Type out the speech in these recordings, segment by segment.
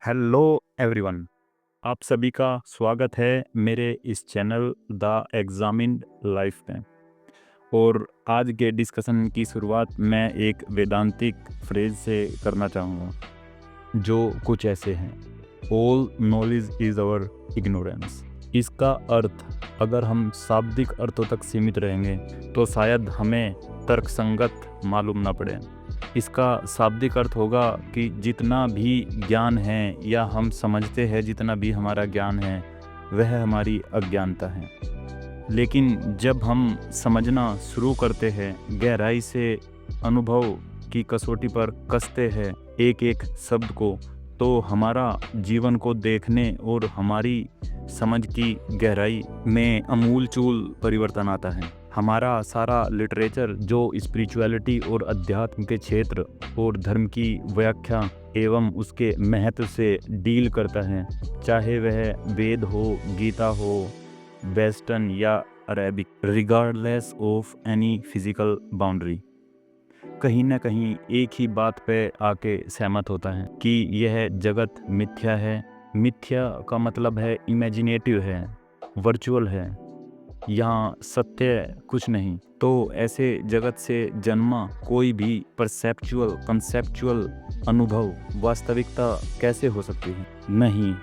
Hello everyone, आप सभी का स्वागत है मेरे इस चैनल द एग्जामिन्ड लाइफ में। और आज के डिस्कशन की शुरुआत मैं एक वेदांतिक फ्रेज से करना चाहूँगा जो कुछ ऐसे हैं: all knowledge is our ignorance. इसका अर्थ अगर हम शाब्दिक अर्थों तक सीमित रहेंगे तो शायद हमें तर्कसंगत मालूम ना पड़े। इसका शाब्दिक अर्थ होगा कि जितना भी ज्ञान है या हम समझते हैं, जितना भी हमारा ज्ञान है वह हमारी अज्ञानता है। लेकिन जब हम समझना शुरू करते हैं, गहराई से अनुभव की कसौटी पर कसते हैं एक एक शब्द को, तो हमारा जीवन को देखने और हमारी समझ की गहराई में अमूलचूल परिवर्तन आता है। हमारा सारा लिटरेचर जो स्पिरिचुअलिटी और अध्यात्म के क्षेत्र और धर्म की व्याख्या एवं उसके महत्व से डील करता है, चाहे वह वेद हो, गीता हो, वेस्टर्न या Arabic, regardless of any physical boundary, कहीं ना कहीं एक ही बात पे आके सहमत होता है कि यह जगत मिथ्या है। मिथ्या का मतलब है इमेजिनेटिव है, वर्चुअल है, यहाँ सत्य कुछ नहीं। तो ऐसे जगत से जन्मा कोई भी परसेप्चुअल कंसेप्चुअल अनुभव वास्तविकता कैसे हो सकती है? नहीं,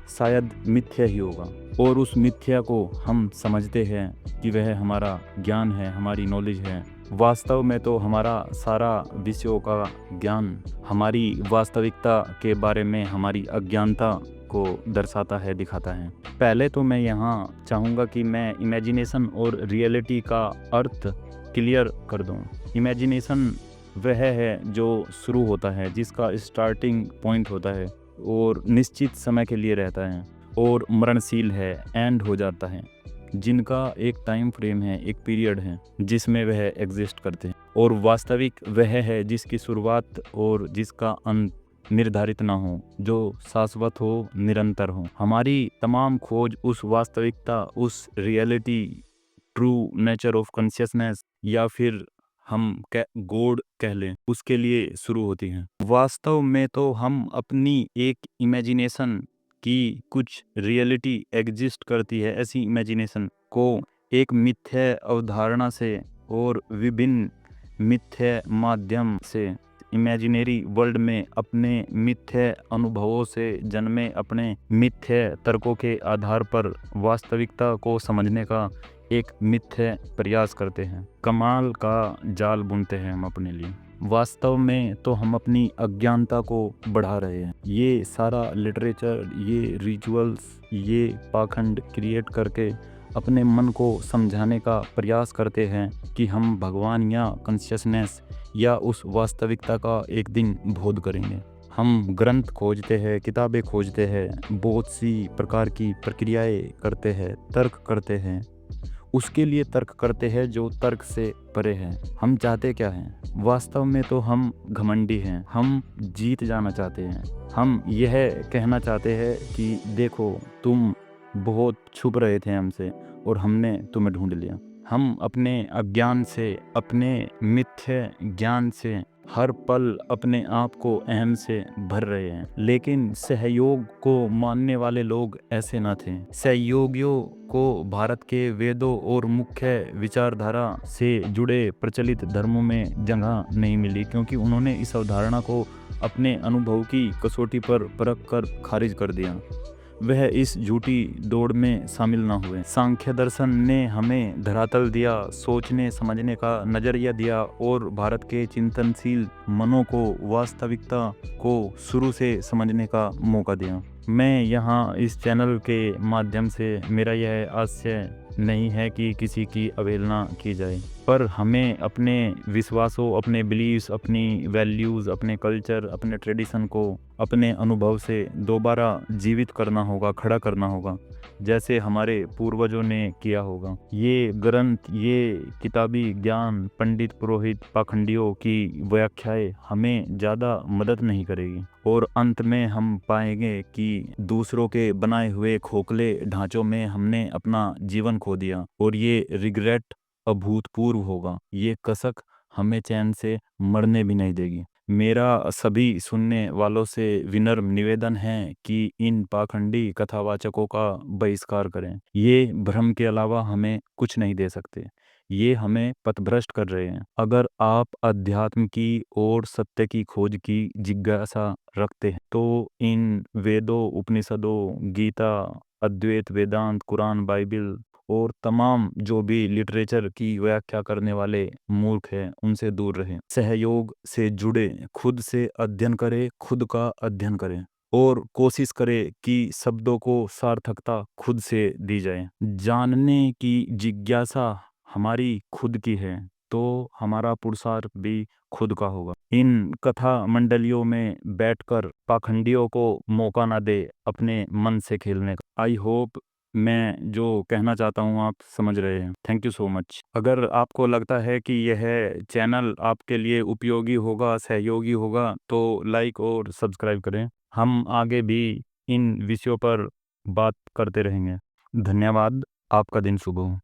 शायद मिथ्या ही होगा। और उस मिथ्या को हम समझते हैं कि वह हमारा ज्ञान है, हमारी नॉलेज है। वास्तव में तो हमारा सारा विषयों का ज्ञान हमारी वास्तविकता के बारे में हमारी अज्ञानता को दर्शाता है, दिखाता है। पहले तो मैं यहाँ चाहूँगा कि मैं इमेजिनेशन और रियलिटी का अर्थ क्लियर कर दूँ। इमेजिनेशन वह है जो शुरू होता है, जिसका स्टार्टिंग पॉइंट होता है और निश्चित समय के लिए रहता है और मरणशील है, एंड हो जाता है, जिनका एक टाइम फ्रेम है, एक पीरियड है जिसमें वह एग्जिस्ट करते हैं। और वास्तविक वह है जिसकी शुरुआत और जिसका अंत निर्धारित ना हो, जो शाश्वत हो, निरंतर हो। हमारी तमाम खोज उस वास्तविकता, उस reality, true nature of consciousness, या फिर हम गॉड कह लें, उसके लिए शुरू होती है। वास्तव में तो हम अपनी एक इमेजिनेशन की कुछ रियलिटी एग्जिस्ट करती है, ऐसी इमेजिनेशन को एक मिथ्या अवधारणा से और विभिन्न मिथ्या माध्यम से इमेजिनरी वर्ल्ड में अपने मिथ्या अनुभवों से जन्मे अपने मिथ्या तर्कों के आधार पर वास्तविकता को समझने का एक मिथ्या प्रयास करते हैं। कमाल का जाल बुनते हैं हम अपने लिए। वास्तव में तो हम अपनी अज्ञानता को बढ़ा रहे हैं। ये सारा लिटरेचर, ये रिचुअल्स, ये पाखंड क्रिएट करके अपने मन को समझाने का प्रयास करते हैं कि हम भगवान या कॉन्शियसनेस या उस वास्तविकता का एक दिन बोध करेंगे। हम ग्रंथ खोजते हैं, किताबें खोजते हैं, बहुत सी प्रकार की प्रक्रियाएं करते हैं, तर्क करते हैं, उसके लिए तर्क करते हैं जो तर्क से परे है। हम चाहते क्या हैं? वास्तव में तो हम घमंडी हैं, हम जीत जाना चाहते हैं। हम यह कहना चाहते हैं कि देखो, तुम बहुत छुप रहे थे हमसे और हमने तुम्हें ढूंढ लिया। हम अपने अज्ञान से, अपने मिथ्या ज्ञान से हर पल अपने आप को अहम से भर रहे हैं। लेकिन सहयोग को मानने वाले लोग ऐसे न थे। सहयोगियों को भारत के वेदों और मुख्य विचारधारा से जुड़े प्रचलित धर्मों में जगह नहीं मिली, क्योंकि उन्होंने इस अवधारणा को अपने अनुभव की कसौटी पर परख कर खारिज कर दिया। वह इस झूठी दौड़ में शामिल न हुए। सांख्य दर्शन ने हमें धरातल दिया, सोचने समझने का नजरिया दिया और भारत के चिंतनशील मनों को वास्तविकता को शुरू से समझने का मौका दिया। मैं यहाँ इस चैनल के माध्यम से, मेरा यह आशय नहीं है कि किसी की अवहेलना की जाए, पर हमें अपने विश्वासों, अपने बिलीव्स, अपनी वैल्यूज़, अपने कल्चर, अपने ट्रेडिशन को अपने अनुभव से दोबारा जीवित करना होगा, खड़ा करना होगा, जैसे हमारे पूर्वजों ने किया होगा। ये ग्रंथ, ये किताबी ज्ञान, पंडित पुरोहित पाखंडियों की व्याख्याएं हमें ज़्यादा मदद नहीं करेगी और अंत में हम पाएंगे कि दूसरों के बनाए हुए खोखले ढांचों में हमने अपना जीवन खो दिया और ये रिग्रेट अभूतपूर्व होगा। ये कसक हमें चैन से मरने भी नहीं देगी। मेरा सभी सुनने वालों से विनम्र निवेदन है कि इन पाखंडी कथावाचकों का बहिष्कार करें। ये भ्रम के अलावा हमें कुछ नहीं दे सकते। ये हमें पथभ्रष्ट कर रहे हैं। अगर आप अध्यात्म की और सत्य की खोज की जिज्ञासा रखते हैं तो इन वेदों, उपनिषदों, गीता, अद्वैत वेदांत, कुरान, बाइबल और तमाम जो भी लिटरेचर की व्याख्या करने वाले मूर्ख हैं उनसे दूर रहें। सहयोग से जुड़े, खुद से अध्ययन करें, खुद का अध्ययन करें और कोशिश करें कि शब्दों को सार्थकता खुद से दी जाए। जानने की जिज्ञासा हमारी खुद की है तो हमारा पुरुषार्थ भी खुद का होगा। इन कथा मंडलियों में बैठकर पाखंडियों को मौका ना दे अपने मन से खेलने का। आई होप मैं जो कहना चाहता हूँ आप समझ रहे हैं। Thank you so much. अगर आपको लगता है कि यह चैनल आपके लिए उपयोगी होगा, सहयोगी होगा तो लाइक और सब्सक्राइब करें। हम आगे भी इन विषयों पर बात करते रहेंगे। धन्यवाद। आपका दिन शुभ हो।